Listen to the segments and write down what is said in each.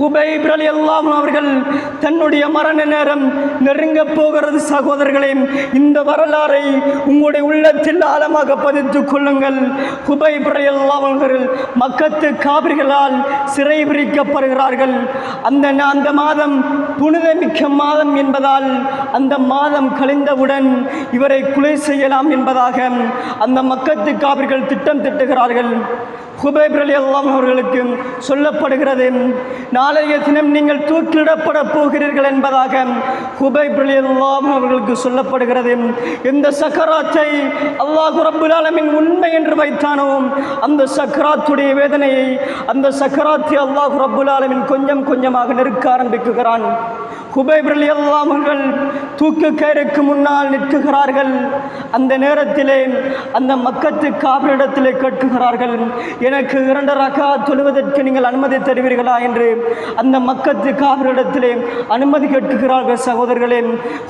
ஹுபைப் ரலியல்லாஹு அன்ஹு அவர்கள் தன்னுடைய மரண நேரம் நெருங்க போகிறது. சகோதரர்களே, இந்த வரலாறை உங்களுடைய உள்ளத்தில் ஆழமாக பதித்துக் கொள்ளுங்கள். ஹுபைப் ரலியல்லாஹு அன்ஹு அவர்கள் மக்கத்து காபிர்களால் சிறை பிடிக்கப்படுகிறார்கள். அந்த மாதம் புனிதமிக்க மாதம் என்பதால் அந்த மாதம் கழிந்தவுடன் இவரை கொலை செய்யலாம் என்பதாக அந்த மக்கத்து காபிர்கள் திட்டம் திட்டுகிறார்கள். ஹுபைப் ரலியல்லாஹு அன்ஹு அவர்களுக்கு சொல்லப்படுகிறது, நாளைய தினம் நீங்கள் தூக்கிலிடப்பட போகிறீர்கள் என்பதாக ஹுபைப் ரலியல்லாஹு அன்ஹு அவர்களுக்கு சொல்லப்படுகிறது. இந்த சக்கராத்தை அல்லாஹ் ரப்புல் ஆலமீன் உண்மை என்று வைத்தானோ அந்த சக்கராத்துடைய வேதனையை, அந்த சக்கராத்தை அல்லாஹ் ரப்புல் ஆலமீன் கொஞ்சம் கொஞ்சமாக நெருக்க ஆரம்பிக்குகிறான். ஹுபைப் ரலியல்லாஹு அன்ஹு அவர்கள் தூக்கு கயிறுக்கு முன்னால் நிற்குகிறார்கள். அந்த நேரத்திலே அந்த மக்கத்து காபிரிடத்திலே கேட்குகிறார்கள், எனக்கு 2 ரக்காத் தொழுவதற்கு நீங்கள் அனுமதி தருவீர்களா என்று அந்த மக்கத்து காபிரிடத்திலே அனுமதி கேட்குகிறார்கள். சகோதரர்களே,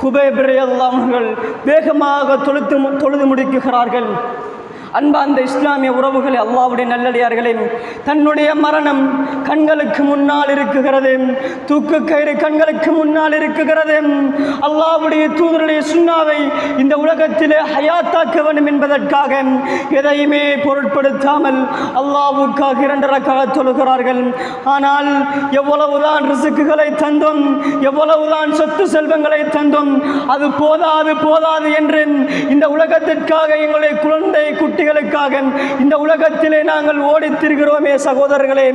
ஹுபைப் ரலியல்லாஹு அன்ஹு அவர்கள் வேகமாக தொழுது முடிக்குகிறார்கள். அன்பார்ந்த இஸ்லாமிய உறவுகளே, அல்லாஹ்வுடைய நல்லடியார்களே, தன்னுடைய மரணம் கண்களுக்கு முன்னால் இருக்குகிறது, தூக்கு கயிறு கண்களுக்கு முன்னால் இருக்குகிறது. அல்லாஹ்வுடைய தூதருடைய சுன்னாவை இந்த உலகத்திலே ஹயாத்தாக்க வேண்டும் என்பதற்காக எதையுமே பொருட்படுத்தாமல் அல்லாஹ்வுக்காக 2 ரக்காத் தொழுகிறார்கள். ஆனால் எவ்வளவுதான் ரிஸ்க்குகளை தந்தோம், எவ்வளவுதான் சொத்து செல்வங்களை தந்தோம், அது போதாது என்று இந்த உலகத்திற்காக எங்களுடைய குழந்தை குட்டிகளுக்காக இந்த உலகத்திலே நாங்கள் ஓடித் திரிகிறோமே சகோதரர்களே.